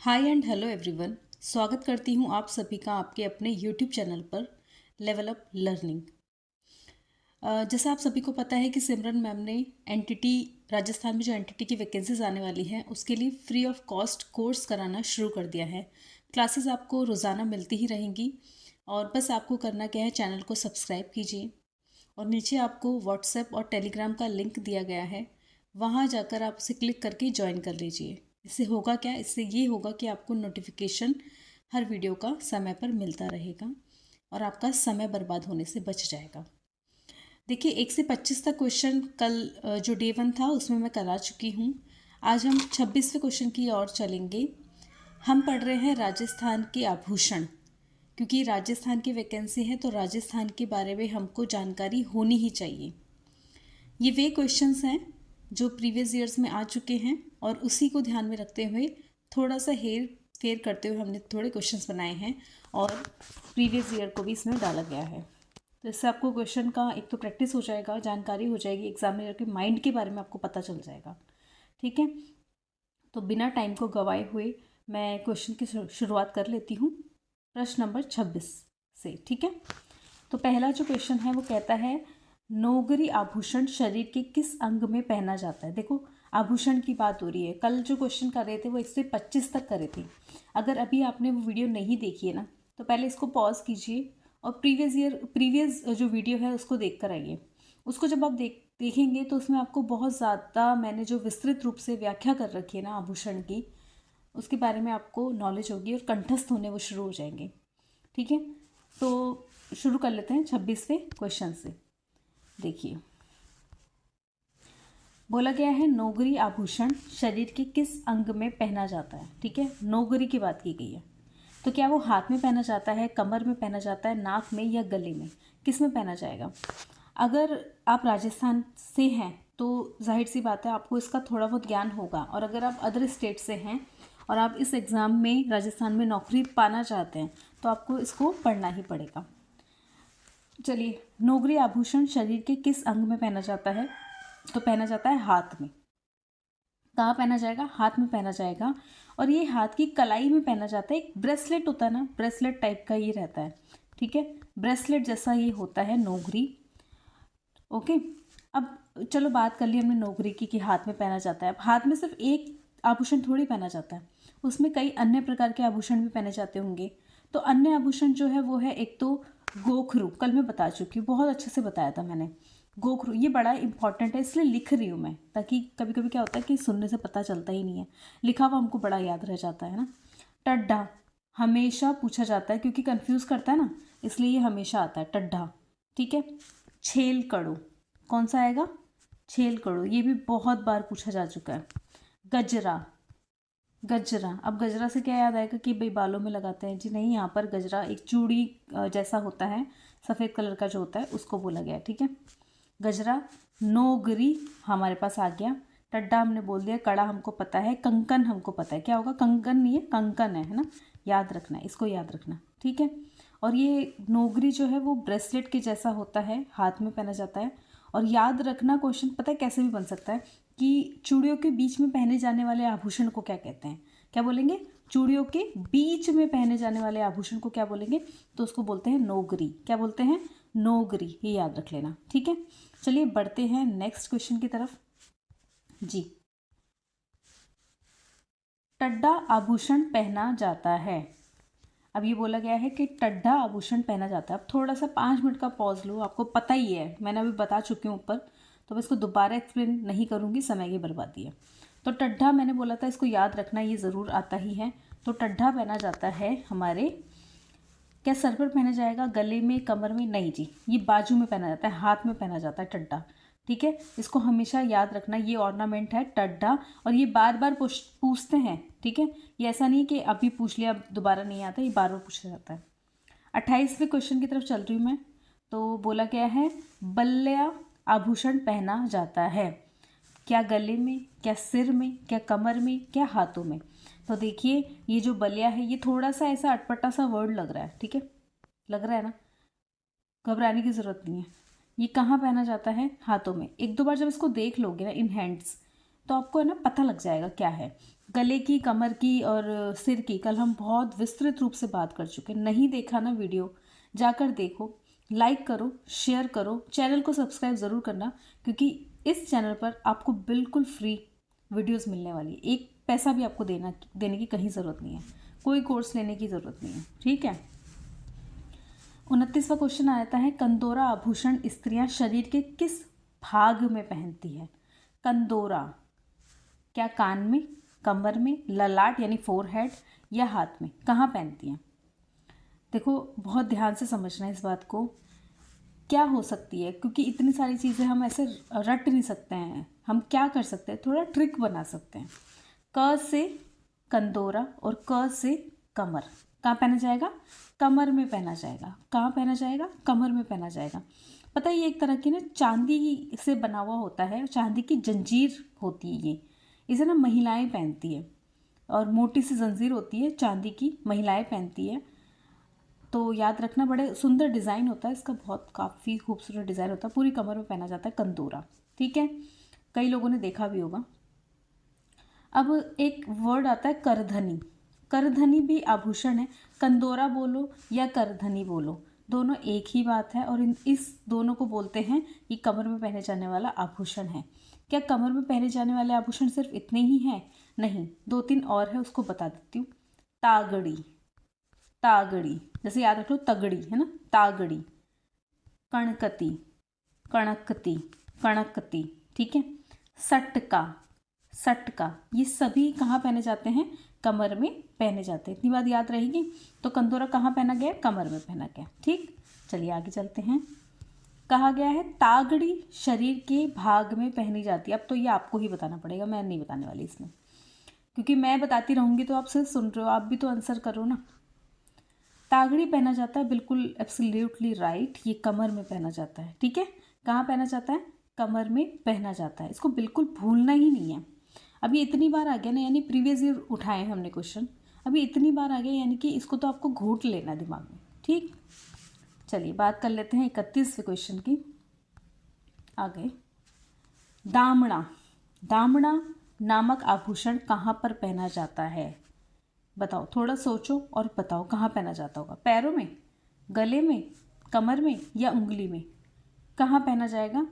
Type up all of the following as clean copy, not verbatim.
Hi and hello everyone. स्वागत करती हूँ आप सभी का आपके अपने यूट्यूब चैनल पर लेवल अप लर्निंग। जैसा आप सभी को पता है कि सिमरन मैम ने एनटीटी राजस्थान में जो एनटीटी की वैकेंसीज आने वाली हैं उसके लिए फ्री ऑफ कॉस्ट कोर्स कराना शुरू कर दिया है। क्लासेस आपको रोज़ाना मिलती ही रहेंगी और बस आपको करना क्या है, चैनल को सब्सक्राइब कीजिए और नीचे आपको व्हाट्सएप और टेलीग्राम का लिंक दिया गया है, वहाँ जाकर आप उसे क्लिक करके ज्वाइन कर लीजिए। इससे होगा क्या, इससे ये होगा कि आपको नोटिफिकेशन हर वीडियो का समय पर मिलता रहेगा और आपका समय बर्बाद होने से बच जाएगा। देखिए 1 से 25 तक क्वेश्चन कल जो डे 1 था उसमें मैं करा चुकी हूँ। आज हम 26वें क्वेश्चन की ओर चलेंगे। हम पढ़ रहे हैं राजस्थान के आभूषण, क्योंकि राजस्थान की वैकेंसी है तो राजस्थान के बारे में हमको जानकारी होनी ही चाहिए। ये वे क्वेश्चंस हैं जो प्रीवियस ईयर्स में आ चुके हैं और उसी को ध्यान में रखते हुए थोड़ा सा हेर फेर करते हुए हमने थोड़े क्वेश्चंस बनाए हैं और प्रीवियस ईयर को भी इसमें डाला गया है। तो इससे आपको क्वेश्चन का एक तो प्रैक्टिस हो जाएगा, जानकारी हो जाएगी, एग्जामिनर के माइंड के बारे में आपको पता चल जाएगा। ठीक है, तो बिना टाइम को गवाए हुए मैं क्वेश्चन की शुरुआत कर लेती हूँ प्रश्न नंबर 26 से। ठीक है, तो पहला जो क्वेश्चन है वो कहता है नौगरी आभूषण शरीर के किस अंग में पहना जाता है। देखो आभूषण की बात हो रही है। कल जो क्वेश्चन कर रहे थे वो 1 से 25 तक करे थे। अगर अभी आपने वो वीडियो नहीं देखी है ना तो पहले इसको पॉज कीजिए और प्रीवियस जो वीडियो है उसको देख कर आइए। उसको जब आप देखेंगे तो उसमें आपको बहुत ज़्यादा मैंने जो विस्तृत रूप से व्याख्या कर रखी है ना आभूषण की, उसके बारे में आपको नॉलेज होगी और कंठस्थ होने वो शुरू हो जाएंगे। ठीक है, तो शुरू कर लेते हैं 26वें क्वेश्चन से। देखिए बोला गया है नौगरी आभूषण शरीर के किस अंग में पहना जाता है। ठीक है, नौगरी की बात की गई है, तो क्या वो हाथ में पहना जाता है, कमर में पहना जाता है, नाक में या गले में, किस में पहना जाएगा। अगर आप राजस्थान से हैं तो जाहिर सी बात है आपको इसका थोड़ा बहुत ज्ञान होगा, और अगर आप अदर स्टेट से हैं और आप इस एग्ज़ाम में राजस्थान में नौकरी पाना चाहते हैं तो आपको इसको पढ़ना ही पड़ेगा। चलिए, नौगरी आभूषण शरीर के किस अंग में पहना जाता है, तो पहना जाता है हाथ में। कहाँ पहना जाएगा, हाथ में पहना जाएगा, और ये हाथ की कलाई में पहना जाता है। एक ब्रेसलेट होता है ना, ब्रेसलेट टाइप का ये रहता है। ठीक है, ब्रेसलेट जैसा ये होता है नौगरी। ओके, अब चलो बात कर ली हमने नौगरी की कि हाथ में पहना जाता है। अब हाथ में सिर्फ एक आभूषण थोड़ी पहना जाता है, उसमें कई अन्य प्रकार के आभूषण भी पहने जाते होंगे। तो अन्य आभूषण जो है वो है एक तो गोखरू, कल मैं बता चुकी हूँ, बहुत अच्छे से बताया था मैंने। गोखरू ये बड़ा इंपॉर्टेंट है, इसलिए लिख रही हूँ मैं, ताकि कभी कभी क्या होता है कि सुनने से पता चलता ही नहीं है, लिखा हुआ हमको बड़ा याद रह जाता है ना। टड्ढा हमेशा पूछा जाता है क्योंकि कंफ्यूज करता है ना, इसलिए ये हमेशा आता है टड्ढा। ठीक है, छेल कड़ो, कौन सा आएगा, छेल कड़ो, ये भी बहुत बार पूछा जा चुका है। गजरा, गजरा, अब गजरा से क्या याद आएगा कि भाई बालों में लगाते हैं, जी नहीं, यहाँ पर गजरा एक चूड़ी जैसा होता है, सफ़ेद कलर का जो होता है उसको बोला गया है। ठीक है, गजरा। नौगरी हमारे पास आ गया, टड्डा हमने बोल दिया, कड़ा हमको पता है, कंकन हमको पता है, क्या होगा, कंकन नहीं है, कंकन है ना, याद रखना है, इसको याद रखना। ठीक है, और ये नौगरी जो है वो ब्रेसलेट के जैसा होता है, हाथ में पहना जाता है। और याद रखना क्वेश्चन पता है कैसे भी बन सकता है कि चूड़ियों के बीच में पहने जाने वाले आभूषण को क्या कहते हैं, क्या बोलेंगे, चूड़ियों के बीच में पहने जाने वाले आभूषण को क्या बोलेंगे, तो उसको बोलते हैं नौगरी। क्या बोलते हैं, नौगरी, ये याद रख लेना। ठीक है, चलिए बढ़ते हैं नेक्स्ट क्वेश्चन की तरफ। जी, टड्डा आभूषण पहना जाता है। अब ये बोला गया है कि टड्ढा आभूषण पहना जाता है। अब थोड़ा सा 5 मिनट का पॉज लो, आपको पता ही है, मैंने अभी बता चुकी हूँ ऊपर, तो मैं इसको दोबारा एक्सप्लेन नहीं करूँगी, समय की बर्बादी है। तो टड्ढा मैंने बोला था, इसको याद रखना, ये ज़रूर आता ही है। तो टड्ढा पहना जाता है हमारे, क्या सर पर पहना जाएगा, गले में, कमर में, नहीं जी, ये बाजू में पहना जाता है, हाथ में पहना जाता है टड्ढा। ठीक है, इसको हमेशा याद रखना, ये ऑर्नामेंट है टड्ढा, और ये बार बार पूछते हैं। ठीक है, ये ऐसा नहीं कि अभी पूछ लिया दोबारा नहीं आता, ये बार बार पूछा जाता है। 28वें क्वेश्चन की तरफ चल रही हूँ मैं। तो बोला गया है बल्ल्या आभूषण पहना जाता है, क्या गले में, क्या सिर में, क्या कमर में, क्या हाथों में। तो देखिए ये जो बलिया है ये थोड़ा सा ऐसा अटपटा सा वर्ड लग रहा है। ठीक है, लग रहा है ना, घबराने की ज़रूरत नहीं है। ये कहाँ पहना जाता है, हाथों में। एक दो बार जब इसको देख लोगे ना इन हैंड्स, तो आपको है ना पता लग जाएगा क्या है। गले की, कमर की और सिर की कल हम बहुत विस्तृत रूप से बात कर चुके हैं। नहीं देखा ना वीडियो, जाकर देखो, लाइक करो, शेयर करो, चैनल को सब्सक्राइब ज़रूर करना, क्योंकि इस चैनल पर आपको बिल्कुल फ्री वीडियोस मिलने वाली है। एक पैसा भी आपको देने की कहीं ज़रूरत नहीं है, कोई कोर्स लेने की ज़रूरत नहीं है, ठीक है। 29वां क्वेश्चन आता है, कंदोरा आभूषण स्त्रियां शरीर के किस भाग में पहनती है? कंदोरा क्या कान में, कमर में, ललाट यानी फोरहेड या हाथ में, कहाँ पहनती हैं? देखो बहुत ध्यान से समझना है इस बात को, क्या हो सकती है, क्योंकि इतनी सारी चीज़ें हम ऐसे रट नहीं सकते हैं। हम क्या कर सकते हैं, थोड़ा ट्रिक बना सकते हैं। क से कंदोरा और क से कमर, कहाँ पहना जाएगा? कमर में पहना जाएगा। कहाँ पहना जाएगा? कमर में पहना जाएगा। पता है ये एक तरह की ना चांदी से बना हुआ होता है, चांदी की जंजीर होती है ये, इसे ना महिलाएं पहनती है, और मोटी सी जंजीर होती है चांदी की, महिलाएं पहनती है। तो याद रखना, बड़े सुंदर डिज़ाइन होता है इसका, बहुत काफ़ी खूबसूरत डिज़ाइन होता है, पूरी कमर में पहना जाता है कंदोरा, ठीक है। कई लोगों ने देखा भी होगा। अब एक वर्ड आता है करधनी। करधनी भी आभूषण है, कंदोरा बोलो या करधनी बोलो, दोनों एक ही बात है, और इस दोनों को बोलते हैं कि कमर में पहने जाने वाला आभूषण है। क्या कमर में पहने जाने वाले आभूषण सिर्फ इतने ही हैं? नहीं, 2-3 और है, उसको बता देती हूँ। तागड़ी, तागड़ी जैसे याद रख लो, तगड़ी है ना, तागड़ी। कणकती, कणकती, कणकती, ठीक है। सटका, सटका, ये सभी कहाँ पहने जाते हैं? कमर में पहने जाते हैं। इतनी बात याद रहेगी। तो कंदोरा कहाँ पहना गया? कमर में पहना गया, ठीक। चलिए आगे चलते हैं। कहा गया है तागड़ी शरीर के भाग में पहनी जाती है। अब तो ये आपको ही बताना पड़ेगा, मैं नहीं बताने वाली इसमें, क्योंकि मैं बताती रहूँगी तो आप सिर्फ सुन रहे हो, आप भी तो आंसर करो ना। तागड़ी पहना जाता है, बिल्कुल एब्सोल्युटली राइट, ये कमर में पहना जाता है, ठीक है। कहाँ पहना जाता है? कमर में पहना जाता है, इसको बिल्कुल भूलना ही नहीं है। अभी इतनी बार आ गया ना, यानी प्रीवियस ईयर उठाए हमने क्वेश्चन, अभी इतनी बार आ गया, यानी कि इसको तो आपको घूट लेना दिमाग में, ठीक। चलिए बात कर लेते हैं 31वें क्वेश्चन की। आगे, दामड़ा, दामड़ा नामक आभूषण कहाँ पर पहना जाता है? बताओ, थोड़ा सोचो और बताओ कहाँ पहना जाता होगा। पैरों में, गले में, कमर में या उंगली में, कहाँ पहना जाएगा?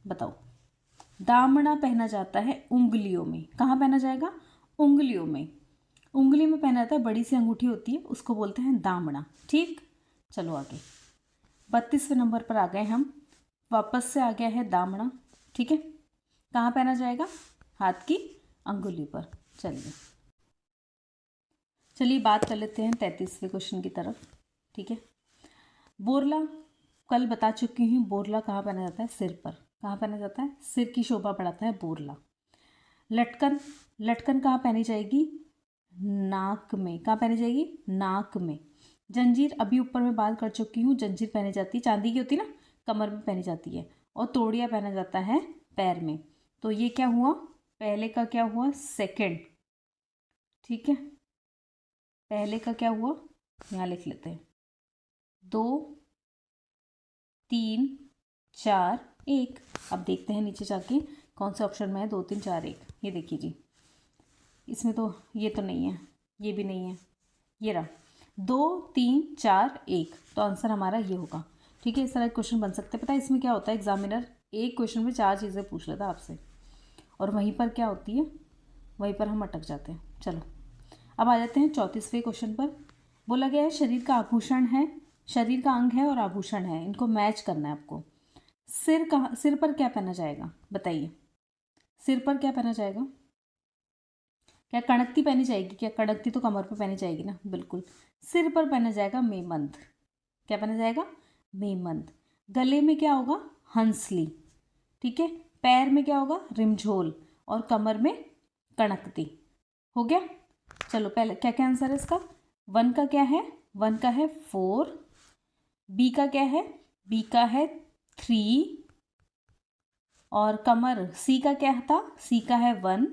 बताओ। दामड़ा पहना जाता है उंगलियों में। कहाँ पहना जाएगा? उंगलियों में। उंगली में पहना जाता है, बड़ी सी अंगूठी होती है, उसको बोलते हैं दामड़ा, ठीक। चलो आगे, 32वें नंबर पर आ गए हम, वापस से आ गया है दामड़ा, ठीक है। कहाँ पहना जाएगा? हाथ की अंगुली पर। चलिए बात कर लेते हैं 33वें क्वेश्चन की तरफ, ठीक है। बोरला कल बता चुकी हूँ, बोरला कहाँ पहना जाता है? सिर पर। कहाँ पहना जाता है? सिर की शोभा बढ़ाता है बोरला। लटकन, लटकन कहाँ पहनी जाएगी? नाक में। कहाँ पहनी जाएगी? नाक में। जंजीर अभी ऊपर में बात कर चुकी हूँ, जंजीर पहनी जाती है, चांदी की होती है ना, कमर में पहनी जाती है। और तोड़िया पहना जाता है पैर में। तो ये क्या हुआ? पहले का क्या हुआ? सेकंड, ठीक है। पहले का क्या हुआ? यहाँ लिख लेते हैं, 2 3 4 1। अब देखते हैं नीचे जाके कौन से ऑप्शन में है 2 3 4 1। ये देखिए जी, इसमें तो ये तो नहीं है, ये भी नहीं है, ये रहा 2 3 4 1। तो आंसर हमारा ये होगा, ठीक है। इस तरह क्वेश्चन बन सकते हैं। पता है इसमें क्या होता है, एग्जामिनर एक क्वेश्चन में 4 चीज़ें पूछ लेता है आपसे, और वहीं पर क्या होती है, वहीं पर हम अटक जाते हैं। चलो अब आ जाते हैं 34वें क्वेश्चन पर। बोला गया है शरीर का आभूषण है, शरीर का अंग है और आभूषण है, इनको मैच करना है आपको। सिर कहाँ, सिर पर क्या पहना जाएगा? बताइए, सिर पर क्या पहना जाएगा? क्या कड़कती पहनी जाएगी? क्या कड़कती तो कमर पर पहनी जाएगी ना, बिल्कुल। सिर पर पहना जाएगा मेमंद। क्या पहना जाएगा? मेमंद। गले में क्या होगा? हंसली, ठीक है। पैर में क्या होगा? रिमझोल। और कमर में कणकती। हो गया। चलो पहले क्या क्या आंसर है इसका? 1 का क्या है? 1 का है 4। बी का क्या है? बी का है 3। और कमर, सी का क्या था? सी का है 1।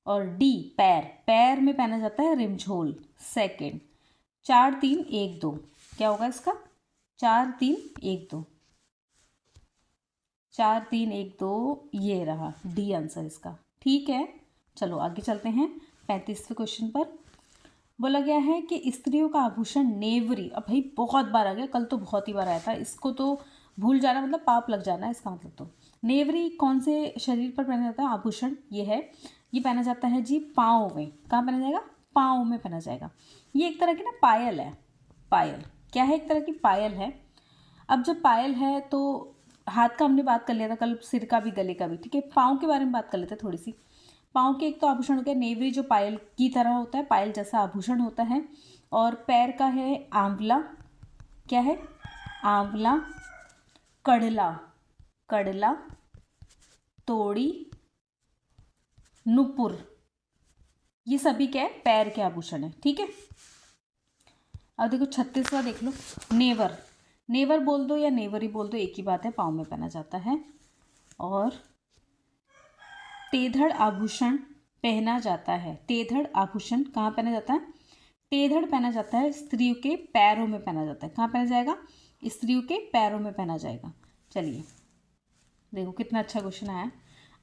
और डी पैर, पैर में पहना जाता है रिमझोल, सेकंड। 4 3 1 2, क्या होगा इसका? 4 3 1 2। 4 3 1 2 ये रहा डी आंसर इसका। ठीक है, चलो आगे चलते हैं 35वें क्वेश्चन पर। बोला गया है कि स्त्रियों का आभूषण नेवरी, अब भाई बहुत बार आ गया, कल तो बहुत ही बार आया था, इसको तो भूल जाना मतलब पाप लग जाना है इसका मतलब। तो नेवरी कौन से शरीर पर पहना जाता है आभूषण? ये है, ये पहना जाता है जी पाँव में। कहाँ पहना जाएगा? पाँव में पहना जाएगा। ये एक तरह की ना पायल है। पायल क्या है? एक तरह की पायल है। अब जब पायल है तो हाथ का हमने बात कर लिया था कल, सिर का भी, गले का भी, ठीक है। पाँव के बारे में बात कर लेते हैं थोड़ी सी। पाँव के एक तो आभूषण हो गया नेवरी, जो पायल की तरह होता है, पायल जैसा आभूषण होता है। और पैर का है आंवला। क्या है? आंवला, कड़ला, कड़ला, तोड़ी, नुपुर, ये सभी क्या है? पैर के आभूषण है। ठीक है, अब देखो 36वां देख लो, नेवर। नेवर बोल दो या नेवरी बोल दो, एक ही बात है, पाँव में पहना जाता है। और तेधड़ आभूषण पहना जाता है। तेधड़ आभूषण कहाँ पहना जाता है? तेधड़ पहना जाता है स्त्रियों के पैरों में पहना जाता है। कहाँ पहना जाएगा? स्त्रियों के पैरों में पहना जाएगा। चलिए देखो कितना अच्छा क्वेश्चन आया।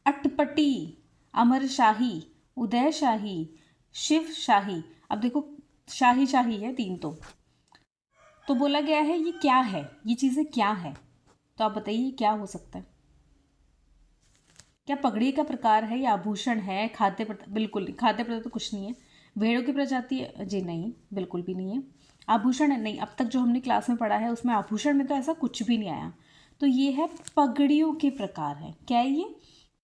अटपटी, अमरशाही, उदयशाही, शिवशाही। अब देखो शाही शाही है तीन तो बोला गया है ये क्या है? ये चीज़ें क्या है? तो आप बताइए क्या हो सकता है? क्या पगड़ी का प्रकार है या आभूषण है? खाद्य पदार्थ? बिल्कुल नहीं, खाद्य पदार्थ तो कुछ नहीं है। भेड़ों की प्रजाति है? जी नहीं, बिल्कुल भी नहीं है। आभूषण है? नहीं, अब तक जो हमने क्लास में पढ़ा है उसमें आभूषण में तो ऐसा कुछ भी नहीं आया। तो ये है पगड़ियों के प्रकार है। क्या है ये?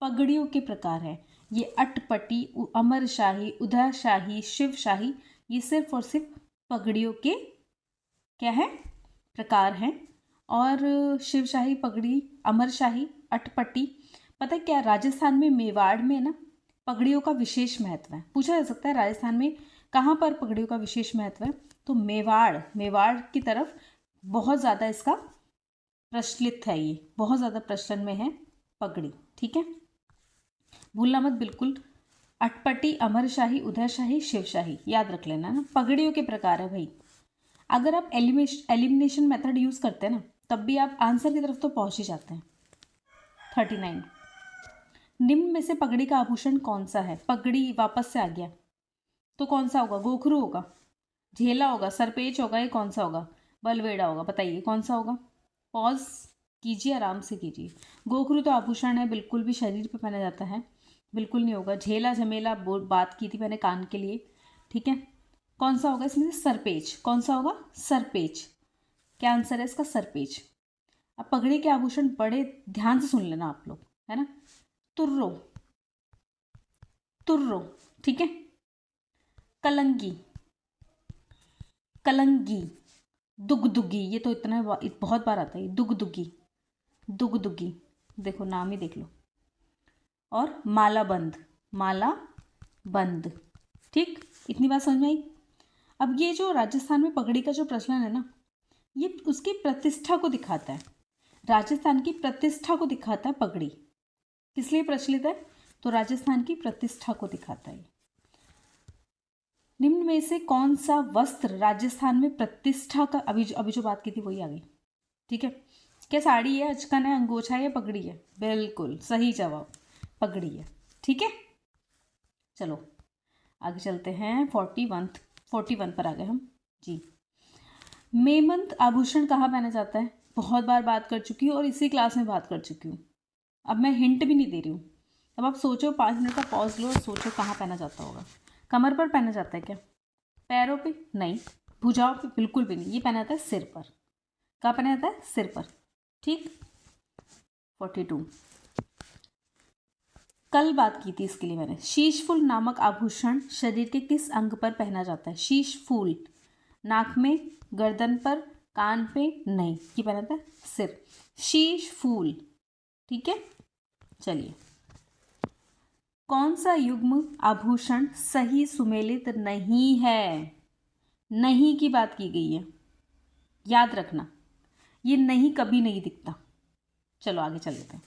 पगड़ियों के प्रकार है। ये अटपटी, अमरशाही, उदयशाही, शिवशाही, ये सिर्फ और सिर्फ पगड़ियों के क्या है? प्रकार हैं। और शिवशाही, पगड़ी, अमरशाही, अटपटी, पता है क्या राजस्थान में मेवाड़ में ना पगड़ियों का विशेष महत्व है। पूछा जा सकता है राजस्थान में कहाँ पर पगड़ियों का विशेष महत्व है? तो मेवाड़, मेवाड़ की तरफ बहुत ज़्यादा इसका प्रचलित है, ये बहुत ज़्यादा प्रचलन में है पगड़ी। ठीक है, भूलना मत बिल्कुल। अटपटी, अमरशाही, उदयशाही, शिवशाही याद रख लेना ना, पगड़ियों के प्रकार है भाई। अगर आप एलिमिनेशन मेथड यूज़ करते हैं ना तब भी आप आंसर की तरफ तो पहुंच ही जाते हैं। 39, निम्न में से पगड़ी का आभूषण कौन सा है? पगड़ी वापस से आ गया तो कौन सा होगा? गोखरू होगा, झेला होगा, सरपेच होगा, ये कौन सा होगा? बलवेड़ा होगा। बताइए कौन सा होगा? पॉज कीजिए, आराम से कीजिए। गोखरू तो आभूषण है, बिल्कुल भी शरीर पे पहना जाता है, बिल्कुल नहीं होगा। झेला झमेला बात की थी मैंने कान के लिए। ठीक है, कौन सा होगा इसमें से? सरपेच। कौन सा होगा? सरपेच। क्या आंसर है इसका? सरपेच। अब पगड़ी के आभूषण बड़े ध्यान से सुन लेना आप लोग, है ना। तुर्रो, तुर्रो, ठीक है। कलंगी, कलंगी, दुगदुगी, ये तो इतना बहुत बार आता है, दुगदुगी, दुगदुगी, देखो नाम ही देख लो। और माला बंद, माला बंद। ठीक, इतनी बात समझ में आई। अब ये जो राजस्थान में पगड़ी का जो प्रचलन है ना, ये उसकी प्रतिष्ठा को दिखाता है। राजस्थान की प्रतिष्ठा को दिखाता है पगड़ी। किस लिए प्रचलित है? तो राजस्थान की प्रतिष्ठा को दिखाता है। निम्न में से कौन सा वस्त्र राजस्थान में प्रतिष्ठा का, अभी जो बात की थी वही आ गई। ठीक है, क्या साड़ी है, अचकन है, अंगोछा है या पगड़ी है? बिल्कुल सही जवाब, पगड़ी है। ठीक है, चलो आगे चलते हैं। 41 पर आ गए हम जी। मेमंत आभूषण कहाँ पहना जाता है? बहुत बार बात कर चुकी हूँ और इसी क्लास में बात कर चुकी हूँ, अब मैं हिंट भी नहीं दे रही हूँ। अब आप सोचो, 5 मिनट का पॉज लो और सोचो कहाँ पहना जाता होगा। कमर पर पहना जाता है क्या? पैरों पे? नहीं। भुजाओं पे? बिल्कुल भी नहीं। ये पहना जाता है सिर पर। कहाँ पहना जाता है? सिर पर। ठीक, 42, कल बात की थी इसके लिए मैंने। शीशफूल नामक आभूषण शरीर के किस अंग पर पहना जाता है? शीशफूल, नाक में, गर्दन पर, कान पे? नहीं, ये पहना जाता है सिर। शीशफूल। ठीक है, चलिए। कौन सा युग्म आभूषण सही सुमेलित नहीं है? नहीं की बात की गई है, याद रखना, ये नहीं कभी नहीं दिखता। चलो आगे चल लेते हैं।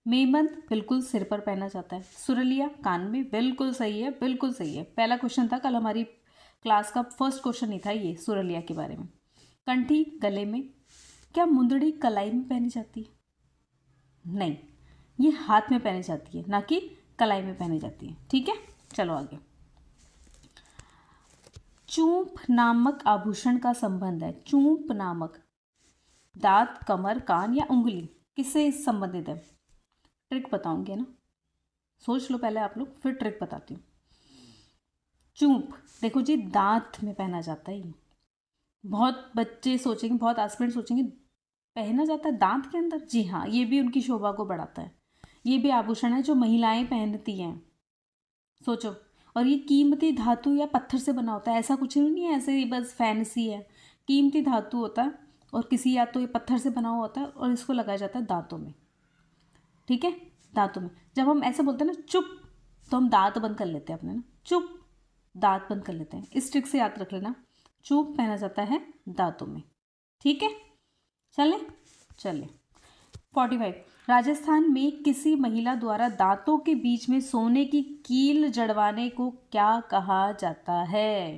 मेमंत बिल्कुल सिर पर पहना जाता है। सुरलिया कान में, बिल्कुल सही है, बिल्कुल सही है। पहला क्वेश्चन था कल हमारी क्लास का, फर्स्ट क्वेश्चन ही था ये सुरलिया के बारे में। कंठी गले में। क्या मुंदड़ी कलाई में पहनी जाती है? नहीं, ये हाथ में पहनी जाती है, ना कि कलाई में पहनी जाती है। ठीक है, चलो आगे। चूंप नामक आभूषण का संबंध है। चूंप नामक, दांत, कमर, कान या उंगली, किससे संबंधित है? ट्रिक बताऊंगी ना, सोच लो पहले आप लोग, फिर ट्रिक बताती हूँ। चूंप, देखो जी, दांत में पहना जाता है। ये बहुत बच्चे सोचेंगे, बहुत एस्पिरेंट सोचेंगे पहना जाता है दांत के अंदर। जी हाँ, ये भी उनकी शोभा को बढ़ाता है। ये भी आभूषण है जो महिलाएं पहनती हैं। सोचो, और ये कीमती धातु या पत्थर से बना होता है, ऐसा कुछ नहीं है ऐसे ही बस फैंसी है। कीमती धातु होता है और किसी, या तो ये पत्थर से बना हुआ होता है और इसको लगाया जाता है दांतों में। ठीक है, दांतों में। जब हम ऐसे बोलते हैं ना चुप, तो हम दांत बंद कर लेते हैं अपने ना, चुप, दांत बंद कर लेते हैं। इस ट्रिक से याद रख लेना, चुप पहना जाता है दांतों में। ठीक है, चले चले। 45, राजस्थान में किसी महिला द्वारा दांतों के बीच में सोने की कील जड़वाने को क्या कहा जाता है?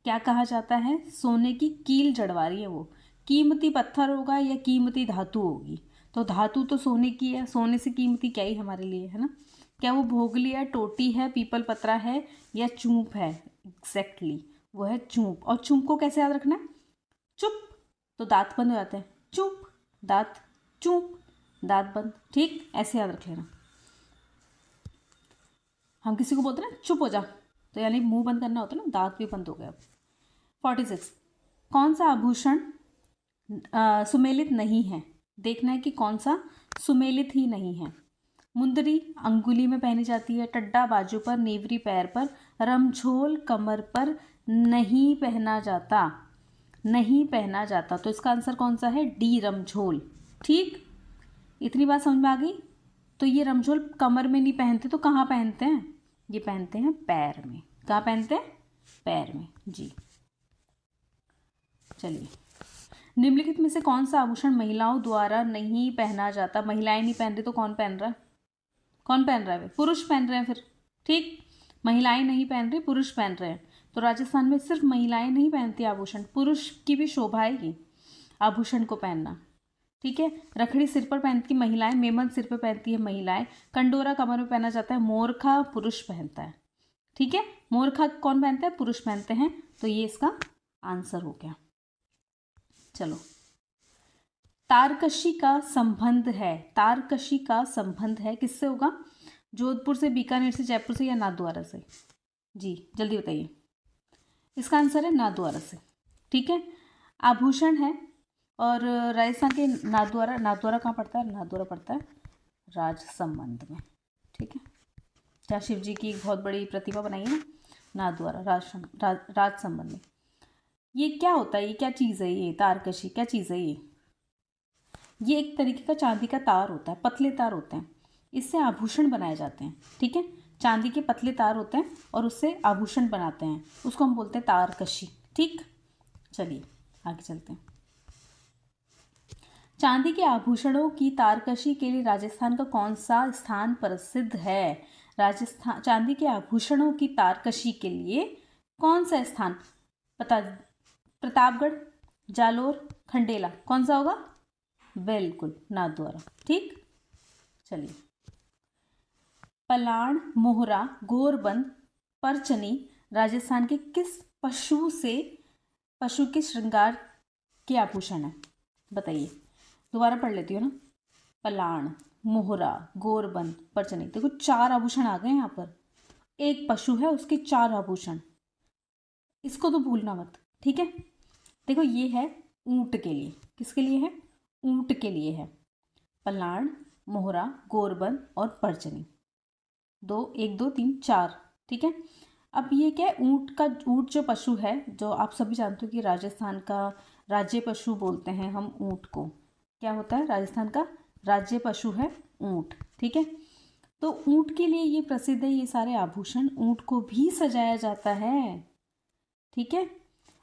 क्या कहा जाता है? सोने की कील जड़वा रही है वो। कीमती पत्थर होगा या कीमती धातु होगी? तो धातु तो सोने की है, सोने से कीमती क्या ही हमारे लिए, है ना? क्या वो भोगली है, टोटी है, पीपल पत्रा है या चूंप है? एग्जैक्टली वो है चूंप। और चूंप को कैसे याद रखना है? चुप, तो दांत बंद हो जाते हैं, चुप, दांत, चुप, दांत बंद। ठीक, ऐसे याद रख लेना। हम किसी को बोलते हैं ना चुप हो जा, तो यानी मुंह बंद करना होता है ना, दांत भी बंद हो गया। 46, कौन सा आभूषण सुमेलित नहीं है? देखना है कि कौन सा सुमेलित ही नहीं है। मुंदरी अंगुली में पहनी जाती है, टड्डा बाजू पर, नेवरी पैर पर, रमझोल कमर पर नहीं पहना जाता, नहीं पहना जाता। तो इसका आंसर कौन सा है? डी, रमझोल। ठीक, इतनी बात समझ में आ गई? तो ये रमझोल कमर में नहीं पहनते, तो कहाँ पहनते हैं? ये पहनते हैं पैर में। कहाँ पहनते हैं? पैर में। जी, चलिए। निम्नलिखित में से कौन सा आभूषण महिलाओं द्वारा नहीं पहना जाता? महिलाएं नहीं पहन रही तो कौन पहन रहा है? कौन पहन रहा है? पुरुष पहन रहे हैं फिर। ठीक, महिलाएं नहीं पहन रही, पुरुष पहन रहे हैं। तो राजस्थान में सिर्फ महिलाएं नहीं पहनती आभूषण, पुरुष की भी शोभा है ये आभूषण को पहनना। ठीक है, रखड़ी सिर पर पहनती महिलाएं, मेमन सिर पर पहनती है महिलाएं, कंडोरा कमर में पहना जाता है, मोरखा पुरुष पहनता है। ठीक है, मोरखा कौन पहनता है? पुरुष पहनते हैं। तो ये इसका आंसर हो गया। चलो, तारकशी का संबंध है, तारकशी का संबंध है किससे होगा? जोधपुर से, बीकानेर से, जयपुर से या नाथद्वारा से? जी, जल्दी बताइए। इसका आंसर है नाथद्वारा से। ठीक है, आभूषण है और राजस्थान के नाथद्वारा, नाथद्वारा कहाँ पड़ता है? नाथद्वारा पड़ता है राजसमंद में। ठीक है, जहाँ शिव जी की एक बहुत बड़ी प्रतिमा बनाई है ना, नाथद्वारा, राजसमंद में। ये क्या होता है? ये क्या चीज़ है? ये तारकशी क्या चीज़ है? ये एक तरीके का चांदी का तार होता है, पतले तार होते हैं, इससे आभूषण बनाए जाते हैं। ठीक है, चांदी के पतले तार होते हैं और उससे आभूषण बनाते हैं, उसको हम बोलते हैं तारकशी। ठीक, चलिए आगे चलते हैं। चांदी के आभूषणों की तारकशी के लिए राजस्थान का कौन सा स्थान प्रसिद्ध है? राजस्थान चांदी के आभूषणों की तारकशी के लिए कौन सा स्थान? पता, प्रतापगढ़, जालोर, खंडेला, कौन सा होगा? बिल्कुल नाथद्वारा। ठीक, चलिए। पलाण, मोहरा, गोरबंद, परचनी राजस्थान के किस पशु के श्रृंगार के आभूषण है? बताइए, दोबारा पढ़ लेती हूँ ना। पलाण, मोहरा, गोरबंद, परचनी। देखो 4 आभूषण आ गए यहाँ पर, एक पशु है उसके 4 आभूषण, इसको तो भूलना मत। ठीक है, देखो ये है ऊंट के लिए, किसके लिए है? ऊंट के लिए है। पलाण, मोहरा, गोरबंद और परचनी, 1 2 3 4। ठीक है, अब ये क्या है? ऊंट जो पशु है, जो आप सभी जानते हो कि राजस्थान का राज्य पशु बोलते हैं हम ऊंट को। क्या होता है? राजस्थान का राज्य पशु है ऊंट। ठीक है, तो ऊंट के लिए ये प्रसिद्ध है, ये सारे आभूषण, ऊंट को भी सजाया जाता है। ठीक है,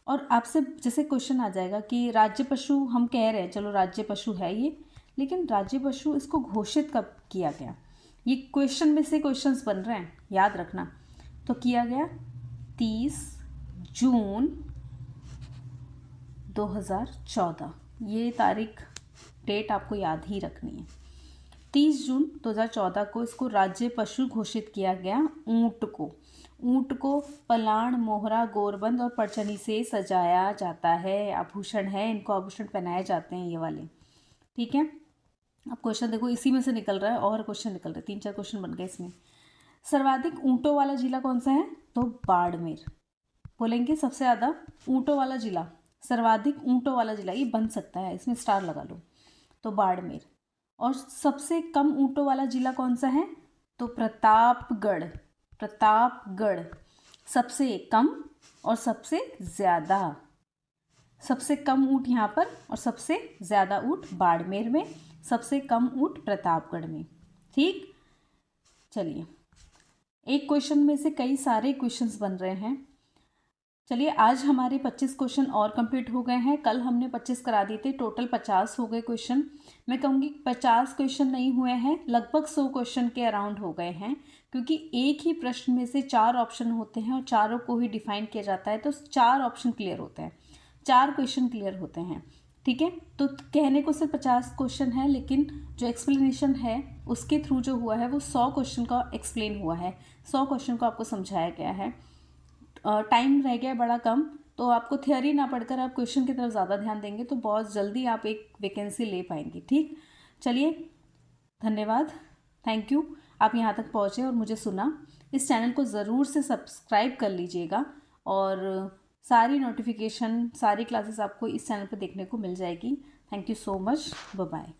और आपसे जैसे क्वेश्चन आ जाएगा कि राज्य पशु हम कह रहे हैं, चलो राज्य पशु है ये, लेकिन राज्य पशु इसको घोषित कब किया गया? ये क्वेश्चन में से क्वेश्चंस बन रहे हैं, याद रखना। तो किया गया 30 जून 2014, ये तारीख, डेट आपको याद ही रखनी है। 30 जून 2014 को इसको राज्य पशु घोषित किया गया। ऊंट को पलाण, मोहरा, गोरबंद और परचनी से सजाया जाता है, आभूषण है, इनको आभूषण पहनाए जाते हैं ये वाले। ठीक है, अब क्वेश्चन देखो इसी में से निकल रहा है, और क्वेश्चन निकल रहे, 3-4 क्वेश्चन बन गए इसमें। सर्वाधिक ऊँटों वाला जिला कौन सा है? तो बाड़मेर। बोलेंगे सबसे ज़्यादा ऊँटों वाला जिला, सर्वाधिक ऊँटों वाला जिला, ये बन सकता है, इसमें स्टार लगा लो, तो बाड़मेर। और सबसे कम ऊँटों वाला जिला कौन सा है? तो प्रतापगढ़। सबसे कम और सबसे ज़्यादा, सबसे कम ऊँट यहाँ पर और सबसे ज़्यादा ऊँट बाड़मेर में, सबसे कम ऊँट प्रतापगढ़ में। ठीक, चलिए एक क्वेश्चन में से कई सारे क्वेश्चंस बन रहे हैं। चलिए आज हमारे 25 क्वेश्चन और कंप्लीट हो गए हैं। कल हमने 25 करा दिए थे, टोटल 50 हो गए क्वेश्चन। मैं कहूँगी 50 क्वेश्चन नहीं हुए हैं, लगभग 100 क्वेश्चन के अराउंड हो गए हैं, क्योंकि एक ही प्रश्न में से 4 ऑप्शन होते हैं और चारों को ही डिफाइन किया जाता है, तो 4 ऑप्शन क्लियर होते हैं, 4 क्वेश्चन क्लियर होते हैं। ठीक है, तो कहने को सिर्फ 50 क्वेश्चन है, लेकिन जो एक्सप्लेनेशन है उसके थ्रू जो हुआ है वो 100 क्वेश्चन का एक्सप्लेन हुआ है, 100 क्वेश्चन को आपको समझाया गया है। टाइम रह गया बड़ा कम, तो आपको थियोरी ना पढ़कर आप क्वेश्चन की तरफ ज़्यादा ध्यान देंगे तो बहुत जल्दी आप एक वैकेंसी ले पाएंगे। ठीक, चलिए धन्यवाद, थैंक यू, आप यहाँ तक पहुँचे और मुझे सुना। इस चैनल को ज़रूर से सब्सक्राइब कर लीजिएगा और सारी नोटिफिकेशन, सारी क्लासेस आपको इस चैनल पर देखने को मिल जाएगी। Thank you so much, bye bye.